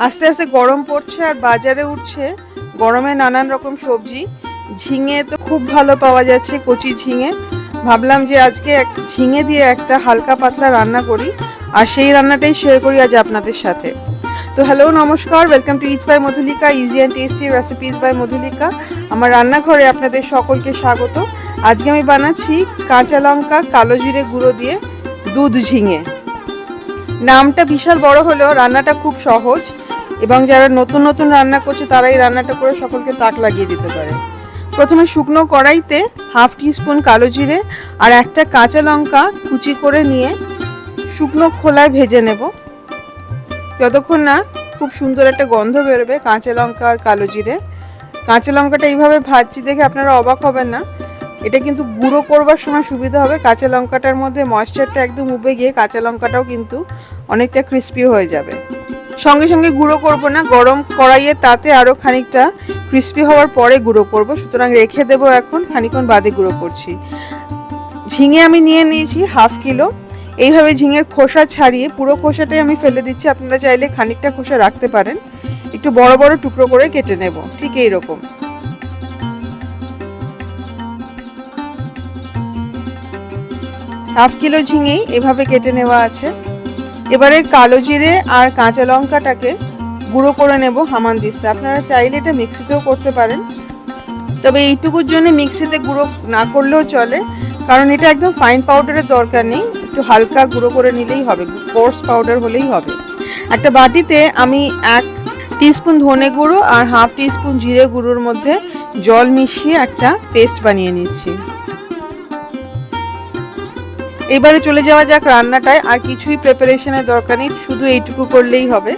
আস্তে আস্তে গরম পড়ছে আর বাজারে উঠছে গরমে নানান রকম সবজি। ঝিঙে তো খুব ভালো পাওয়া যাচ্ছে, কচি ঝিঙে। ভাবলাম যে আজকে ঝিঙে দিয়ে একটা হালকা পাতলা রান্না করি, আর সেই রান্নাটাই শেয়ার করি আজ আপনাদের সাথে। তো হ্যালো, নমস্কার, welcome to it's by Madhulika, easy and tasty recipes by Madhulika. আমার রান্নাঘরে আপনাদের সকলকে স্বাগত। আজকে আমি বানাচ্ছি কাঁচা লঙ্কা কালো জিরে গুঁড়ো দিয়ে দুধ ঝিঙে। নামটা বিশাল বড় হলেও রান্নাটা খুব সহজ, এবং যারা নতুন নতুন রান্না করছে তারা এই রান্নাটা করে সকলকে তাক লাগিয়ে দিতে পারে। প্রথমে শুকনো কড়াইতে হাফ টিস্পুন কালো জিরে আর একটা কাঁচা লঙ্কা কুচি করে নিয়ে শুকনো খোলায় ভেজে নেব, যতক্ষণ না খুব সুন্দর একটা গন্ধ বেরোবে কাঁচা লঙ্কা আর কালো জিরে। কাঁচা লঙ্কাটা এইভাবে ভাজছি দেখে আপনারা অবাক হবেন না, এটা কিন্তু গুঁড়ো করবার সময় সুবিধা হবে। কাঁচা লঙ্কাটার মধ্যে ময়েশ্চারটা একদম উবে গিয়ে কাঁচা লঙ্কাটাও কিন্তু অনেকটা ক্রিস্পি হয়ে যাবে। সঙ্গে সঙ্গে গুঁড়ো করব না, গরম কড়াইয়ে তাতে আরও খানিকটা ক্রিস্পি হওয়ার পরে গুঁড়ো করব, সুতরাং রেখে দেবো, এখন খানিকক্ষণ বাদে গুঁড়ো করছি। ঝিঙে আমি নিয়ে নিয়েছি হাফ কিলো। এইভাবে ঝিঙের খোসা ছাড়িয়ে পুরো খোসাটাই আমি ফেলে দিচ্ছি, আপনারা চাইলে খানিকটা খোসা রাখতে পারেন। একটু বড় বড় টুকরো করে কেটে নেব, ঠিক এইরকম। হাফ কিলো ঝিঙেই এভাবে কেটে নেওয়া আছে। এবারে কালো জিরে আর কাঁচা লঙ্কাটাকে গুঁড়ো করে নেব হামানদিস্তা। আপনারা চাইলে এটা মিক্সিতেও করতে পারেন, তবে এইটুকুর জন্য মিক্সিতে গুঁড়ো না করলেও চলে, কারণ এটা একদম ফাইন পাউডারের দরকার নেই, একটু হালকা গুঁড়ো করে নিলেই হবে, কোর্স পাউডার হলেই হবে। একটা বাটিতে আমি 1 টিস্পুন ধনে গুঁড়ো আর হাফ টিস্পুন জিরে গুঁড়োর মধ্যে জল মিশিয়ে একটা পেস্ট বানিয়ে নিচ্ছি। এবারে চলে যাওয়া যাক রান্নাটায়। আর কিছুই প্রিপারেশনের দরকার নেই, শুধু এইটুকু করলেই হবে।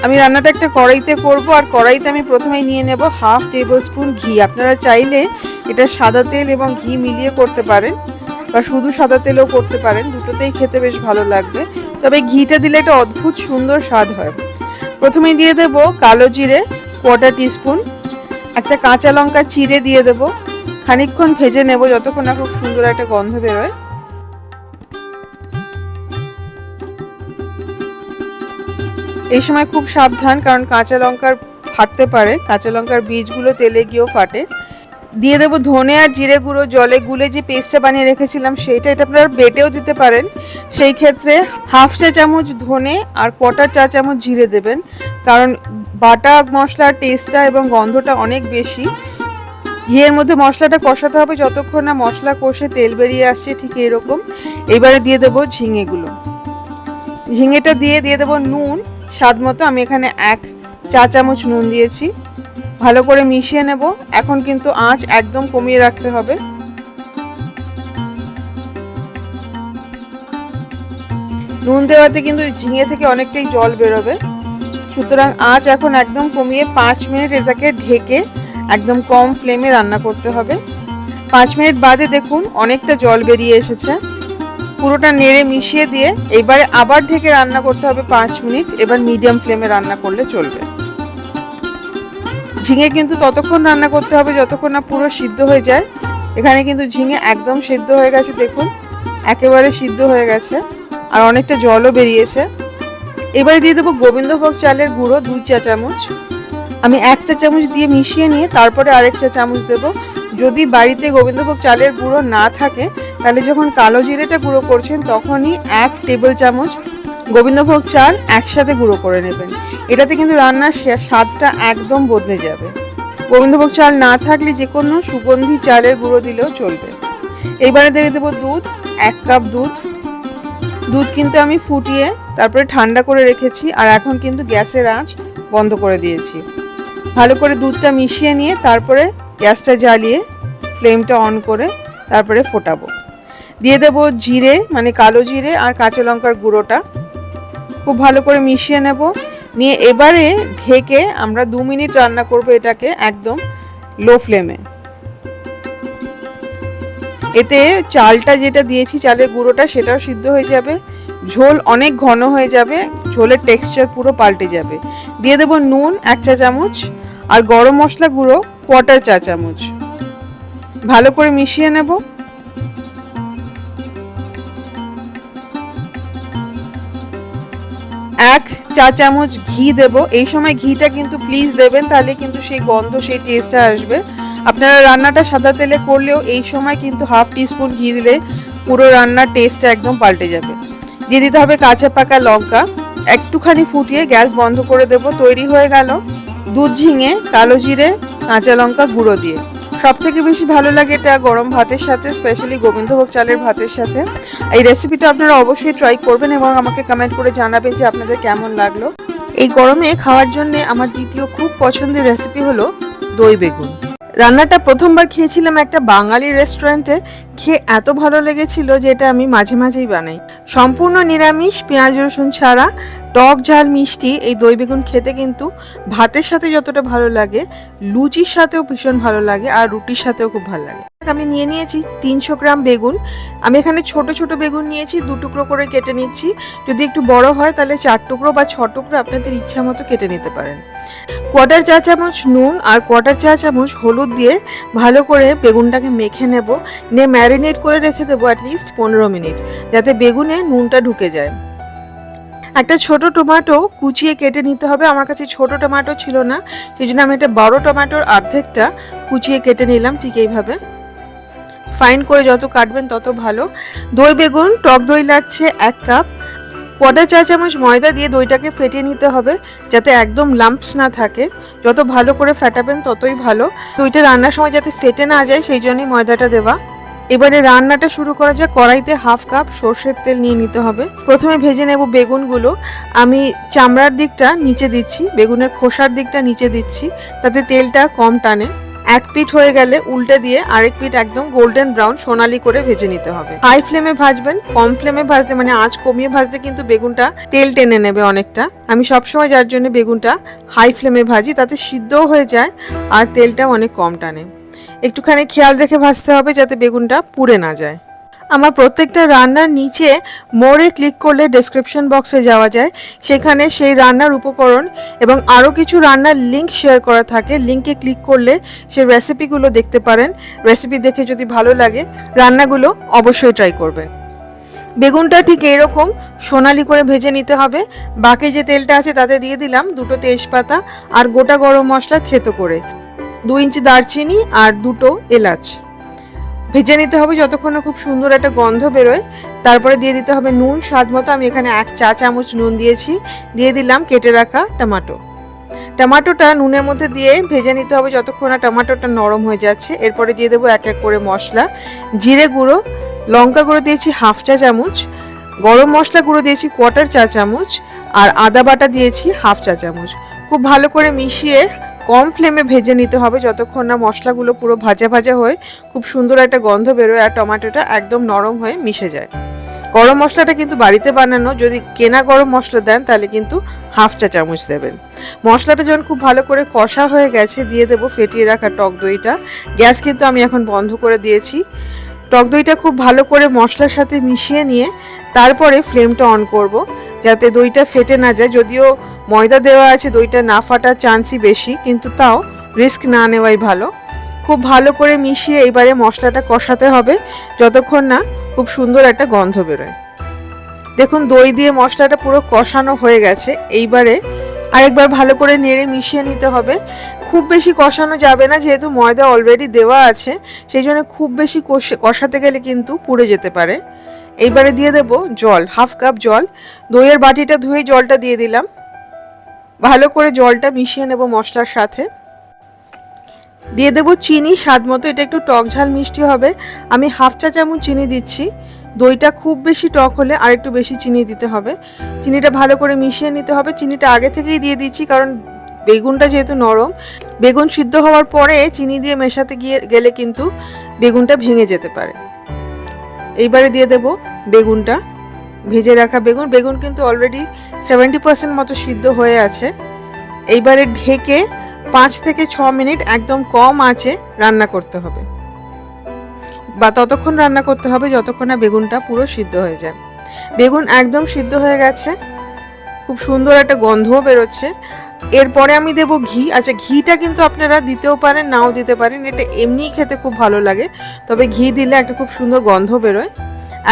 আমি রান্নাটা একটা কড়াইতে করব, আর কড়াইতে আমি প্রথমেই নিয়ে নেব হাফ টেবিল স্পুন ঘি। আপনারা চাইলে এটা সাদা তেল এবং ঘি মিলিয়ে করতে পারেন, বা শুধু সাদা তেলও করতে পারেন, দুটোতেই খেতে বেশ ভালো লাগবে, তবে ঘিটা দিলে একটা অদ্ভুত সুন্দর স্বাদ হয়। প্রথমেই দিয়ে দেব কালো জিরে 1/4 টিস্পুন, একটা কাঁচা লঙ্কা চিড়ে দিয়ে দেব, খানিকক্ষণ ভেজে নেব যতক্ষণ না খুব সুন্দর একটা গন্ধ বেরোয়। এই সময় খুব সাবধান, কারণ কাঁচা লঙ্কার ফাটতে পারে, কাঁচা লঙ্কার বীজগুলো তেলে গিয়েও ফাটে। দিয়ে দেবো ধনে আর জিরে গুঁড়ো জলে গুলে যে পেস্টটা বানিয়ে রেখেছিলাম সেইটা, এটা আপনারা বেটেও দিতে পারেন। সেই ক্ষেত্রে হাফ চা চামচ ধনে আর 1/4 চা চামচ জিরে দেবেন, কারণ বাটা মশলার টেস্টটা এবং গন্ধটা অনেক বেশি। ঘিয়ের মধ্যে মশলাটা কষাতে হবে যতক্ষণ না মশলা কষে তেল বেরিয়ে আসছে, ঠিক এরকম। এবারে দিয়ে দেবো ঝিঙেগুলো, ঝিঙেটা দিয়ে দেবো নুন স্বাদ মতো। আমি এখানে 1 চা চামচ নুন দিয়েছি, ভালো করে মিশিয়ে নেব। এখন কিন্তু আঁচ একদম কমিয়ে রাখতে হবে। নুন দেওয়াতে কিন্তু ঝিঙে থেকে অনেকটাই জল বেরোবে, সুতরাং আঁচ এখন একদম কমিয়ে 5 মিনিট এটাকে ঢেকে একদম কম ফ্লেমে রান্না করতে হবে। 5 মিনিট বাদে দেখুন অনেকটা জল বেরিয়ে এসেছে। পুরোটা নেড়ে মিশিয়ে দিয়ে এবারে আবার ঢেকে রান্না করতে হবে 5 মিনিট। এবার মিডিয়াম ফ্লেমে রান্না করলে চলবে। ঝিঙে কিন্তু ততক্ষণ রান্না করতে হবে যতক্ষণ না পুরো সিদ্ধ হয়ে যায়। এখানে কিন্তু ঝিঙে একদম সিদ্ধ হয়ে গেছে, দেখুন একেবারে সিদ্ধ হয়ে গেছে, আর অনেকটা জলও বেরিয়েছে। এবারে দিয়ে দেবো গোবিন্দভোগ চালের গুঁড়ো 2 চা চামচ। আমি 1 চা চামচ দিয়ে মিশিয়ে নিয়ে তারপরে আরেক চা চামচ দেবো। যদি বাড়িতে গোবিন্দভোগ চালের গুঁড়ো না থাকে, তাহলে যখন কালো জিরেটা গুঁড়ো করছেন তখনই 1 টেবিল চামচ গোবিন্দভোগ চাল একসাথে গুঁড়ো করে নেবেন। এটাতে কিন্তু রান্নার স্বাদটা একদম বদলে যাবে। গোবিন্দভোগ চাল না থাকলে যে কোনো সুগন্ধি চালের গুঁড়ো দিলেও চলবে। এইবারে দিয়ে দেবো দুধ, 1 কাপ দুধ। দুধ কিন্তু আমি ফুটিয়ে তারপরে ঠান্ডা করে রেখেছি, আর এখন কিন্তু গ্যাসের আঁচ বন্ধ করে দিয়েছি। ভালো করে দুধটা মিশিয়ে নিয়ে তারপরে গ্যাসটা জ্বালিয়ে ফ্লেমটা অন করে তারপরে ফোটাবো। দিয়ে দেবো জিরে, মানে কালো জিরে আর কাঁচা লঙ্কার গুঁড়োটা, খুব ভালো করে মিশিয়ে নেব। নিয়ে এবারে ঢেকে আমরা 2 মিনিট রান্না করব এটাকে একদম লো ফ্লেমে। এতে চালটা যেটা দিয়েছি, চালের গুঁড়োটা, সেটাও সিদ্ধ হয়ে যাবে, ঝোল অনেক ঘন হয়ে যাবে, ঝোলের টেক্সচার পুরো পাল্টে যাবে। দিয়ে দেবো নুন 1 চা চামচ আর গরম মশলা গুঁড়ো 1/4 চা চামচ। ভালো করে মিশিয়ে নেব। 1 চা চামচ ঘি দেব। এই সময় ঘিটা কিন্তু প্লিজ দেবেন, তাহলে কিন্তু সেই গন্ধ সেই টেস্টটা আসবে। আপনারা রান্নাটা সাদা তেলে করলেও এই সময় কিন্তু হাফ টিস্পুন ঘি দিলে পুরো রান্নার টেস্টটা একদম পাল্টে যাবে। দিয়ে দিতে হবে কাঁচা পাকা লঙ্কা, একটুখানি ফুটিয়ে গ্যাস বন্ধ করে দেব। তৈরি হয়ে গেল দুধ ঝিঙে কালো জিরে কাঁচা লঙ্কা গুঁড়ো দিয়ে। সব থেকে বেশি ভালো লাগে এটা গরম ভাতের সাথে, স্পেশালি গোবিন্দভোগ চালের ভাতের সাথে। এই রেসিপিটা আপনারা অবশ্যই ট্রাই করবেন এবং আমাকে কমেন্ট করে জানাবেন যে আপনাদের কেমন লাগলো। এই গরমে খাওয়ার জন্য আমার দ্বিতীয় খুব পছন্দের রেসিপি হলো দই বেগুন। রান্নাটা প্রথমবার খেয়েছিলাম একটা বাঙালি রেস্টুরেন্টে, খেয়ে এত ভালো লেগেছিল যে এটা আমি মাঝে মাঝেই বানাই। সম্পূর্ণ নিরামিষ, পেঁয়াজ রসুন ছাড়া, টক ঝাল মিষ্টি এই দই বেগুন খেতে কিন্তু ভাতের সাথে যতটা ভালো লাগে, লুচির সাথেও ভীষণ ভালো লাগে, আর রুটির সাথেও খুব ভালো লাগে। আমি নিয়ে নিয়েছি 300 গ্রাম বেগুন। আমি এখানে ছোট ছোট বেগুন নিয়েছি, 2 টুকরো করে কেটে নিচ্ছি। যদি একটু বড় হয় তাহলে 4 টুকরো বা 6 টুকরো আপনাদের ইচ্ছা মতো কেটে নিতে পারেন। 1/4 চা চামচ নুন আর 1/4 চা চামচ হলুদ দিয়ে ভালো করে বেগুনটাকে মেখে নেব। নিয়ে ম্যারিনেট করে রেখে দেবো অ্যাটলিস্ট 15 মিনিট, যাতে বেগুনে নুনটা ঢুকে যায়। একটা ছোট টমেটো কুচিয়ে কেটে নিতে হবে। আমার কাছে ছোট টমেটো ছিল না, সেই জন্য আমি একটা বড় টমেটোর অর্ধেকটা কুচিয়ে কেটে নিলাম। ঠিক এইভাবে ফাইন করে যত কাটবেন তত ভালো। দই বেগুন, টক দই লাগছে 1 কাপ। 1/4 চা চামচ ময়দা দিয়ে দইটাকে ফেটিয়ে নিতে হবে, যাতে একদম লাম্পস না থাকে। যত ভালো করে ফেটাবেন ততই ভালো। দইটা রান্নার সময় যাতে ফেটে না যায় সেই জন্যই ময়দাটা দেওয়া। এবারে রান্নাটা শুরু করা যাক। কড়াইতে 1/2 কাপ সর্ষের তেল নিয়ে নিতে হবে। প্রথমে ভেজে নেব বেগুনগুলো। আমি চামড়ার দিকটা নিচে দিচ্ছি, বেগুনের খোসার দিকটা নিচে দিচ্ছি, তাতে তেলটা কম টানে। এক পিঠ হয়ে গেলে উল্টে দিয়ে আরেক পিঠ একদম গোল্ডেন ব্রাউন সোনালি করে ভেজে নিতে হবে। হাই ফ্লেমে ভাজবেন, কম ফ্লেমে ভাজলে মানে আঁচ কমিয়ে ভাজলে কিন্তু বেগুনটা তেল টেনে নেবে অনেকটা। আমি সবসময় যার জন্য বেগুনটা হাই ফ্লেমে ভাজি, তাতে সিদ্ধও হয়ে যায় আর তেলটা অনেক কম টানে। একটুখানি খেয়াল রেখে ভাজতে হবে যাতে বেগুনটা পুড়ে না যায়। আমার প্রত্যেকটা রান্নার নিচে মোড়ে ক্লিক করলে ডেসক্রিপশন বক্সে যাওয়া যায়, সেখানে সেই রান্নার উপকরণ এবং আরও কিছু রান্নার লিঙ্ক শেয়ার করা থাকে। লিঙ্কে ক্লিক করলে সেই রেসিপিগুলো দেখতে পারেন। রেসিপি দেখে যদি ভালো লাগে রান্নাগুলো অবশ্যই ট্রাই করবেন। বেগুনটা ঠিক এরকম সোনালি করে ভেজে নিতে হবে। বাকি যে তেলটা আছে তাতে দিয়ে দিলাম 2টো তেজপাতা আর গোটা গরম মশলা থেতো করে, 2 ইঞ্চি দারচিনি আর 2টো এলাচ। ভেজে নিতে হবে যতক্ষণ না খুব সুন্দর একটা গন্ধ বেরোয়। তারপরে দিয়ে দিতে হবে নুন স্বাদ মতো। আমি এখানে 1 চা চামচ নুন দিয়েছি। দিয়ে দিলাম কেটে রাখা টমেটো। টমেটোটা নুনের মধ্যে দিয়ে ভেজে নিতে হবে যতক্ষণ না টমেটোটা নরম হয়ে যাচ্ছে। এরপরে দিয়ে দেবো এক এক করে মশলা। জিরে গুঁড়ো, লঙ্কা গুঁড়ো দিয়েছি 1/2 চা চামচ, গরম মশলা গুঁড়ো দিয়েছি 1/4 চা চামচ, আর আদা বাটা দিয়েছি 1/2 চা চামচ। খুব ভালো করে মিশিয়ে কম ফ্লেমে ভেজে নিতে হবে যতক্ষণ না মশলাগুলো পুরো ভাজা ভাজা হয়ে খুব সুন্দর একটা গন্ধ বেরোয় আর টমেটোটা একদম নরম হয়ে মিশে যায়। গরম মশলাটা কিন্তু বাড়িতে বানানো, যদি কেনা গরম মশলা দেন তাহলে কিন্তু 1/2 চা চামচ দেবেন। মশলাটা যখন খুব ভালো করে কষা হয়ে গেছে দিয়ে দেবো ফেটিয়ে রাখা টক দইটা। গ্যাস কিন্তু আমি এখন বন্ধ করে দিয়েছি। টক দইটা খুব ভালো করে মশলার সাথে মিশিয়ে নিয়ে তারপরে ফ্লেমটা অন করব, যাতে দইটা ফেটে না যায়। যদিও ময়দা দেওয়া আছে, দইটা না ফাটার চান্সই বেশি, কিন্তু তাও রিস্ক না নেওয়াই ভালো। খুব ভালো করে মিশিয়ে এবারে মশলাটা কষাতে হবে যতক্ষণ না খুব সুন্দর একটা গন্ধ বেরোয়। দেখুন দই দিয়ে মশলাটা পুরো কষানো হয়ে গেছে। এইবারে আরেকবার ভালো করে নেড়ে মিশিয়ে নিতে হবে। খুব বেশি কষানো যাবে না, যেহেতু ময়দা অলরেডি দেওয়া আছে, সেই জন্য খুব বেশি কষাতে গেলে কিন্তু পুড়ে যেতে পারে। এইবারে দিয়ে দেব জল, 1/2 কাপ জল। দইয়ের বাটিটা ধুয়ে জলটা দিয়ে দিলাম। ভালো করে জলটা মিশিয়ে নেব মশলার সাথে। দিয়ে দেব চিনি স্বাদ মতো। এটা একটু টক ঝাল মিষ্টি হবে। আমি 1/2 চা চামচ চিনি দিচ্ছি। দইটা খুব বেশি টক হলে আর একটু বেশি চিনি দিতে হবে। চিনিটা ভালো করে মিশিয়ে নিতে হবে। চিনিটা আগে থেকেই দিয়ে দিচ্ছি কারণ বেগুনটা যেহেতু নরম, বেগুন সিদ্ধ হওয়ার পরে চিনি দিয়ে মেশাতে গেলে কিন্তু বেগুনটা ভেঙে যেতে পারে। এইবারে দিয়ে দেব বেগুনটা, ভেজে রাখা বেগুন। বেগুন কিন্তু অলরেডি 70% মতো সিদ্ধ হয়ে আছে। এইবারে ঢেকে 5 থেকে 6 মিনিট একদম কম আঁচে রান্না করতে হবে, বা ততক্ষণ রান্না করতে হবে যতক্ষণ না বেগুনটা পুরো সিদ্ধ হয়ে যায়। বেগুন একদম সিদ্ধ হয়ে গেছে, খুব সুন্দর একটা গন্ধও বেরোচ্ছে। এরপরে আমি দেব ঘি। আচ্ছা, ঘিটা কিন্তু আপনারা দিতেও পারেন, নাও দিতে পারেন। এটা এমনিই খেতে খুব ভালো লাগে, তবে ঘি দিলে একটা খুব সুন্দর গন্ধ বেরোয়।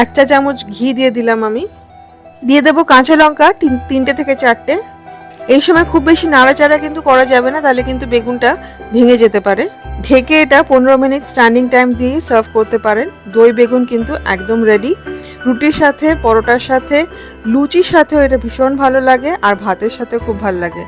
1 চা চামচ ঘি দিয়ে দিলাম আমি। দিয়ে দেবো কাঁচা লঙ্কা 3টে থেকে 4টে, এই সময় খুব বেশি নাড়াচাড়া কিন্তু করা যাবে না, তাহলে কিন্তু বেগুনটা ভেঙে যেতে পারে। ঢেকে এটা 15 মিনিট স্ট্যান্ডিং টাইম দিয়ে সার্ভ করতে পারেন। দই বেগুন কিন্তু একদম রেডি। রুটির সাথে, পরোটার সাথে, লুচির সাথেও এটা ভীষণ ভালো লাগে, আর ভাতের সাথেও খুব ভালো লাগে।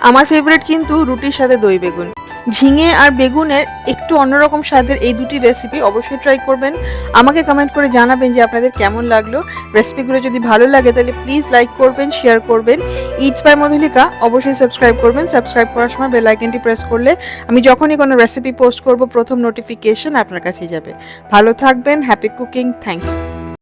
আমার ফেভারিট কিন্তু রুটির সাথে দই বেগুন। ঝিঙে আর বেগুনের একটু অন্যরকম স্বাদের এই দুটি রেসিপি অবশ্যই ট্রাই করবেন। আমাকে কমেন্ট করে জানাবেন যে আপনাদের কেমন লাগলো। রেসিপিগুলো যদি ভালো লাগে তাহলে প্লিজ লাইক করবেন, শেয়ার করবেন। ইটস বাই মধুলিকা অবশ্যই সাবস্ক্রাইব করবেন। সাবস্ক্রাইব করার সময় বেল আইকনটি প্রেস করলে আমি যখনই কোনো রেসিপি পোস্ট করব প্রথম নোটিফিকেশন আপনার কাছেই যাবে। ভালো থাকবেন, হ্যাপি কুকিং, থ্যাংক ইউ।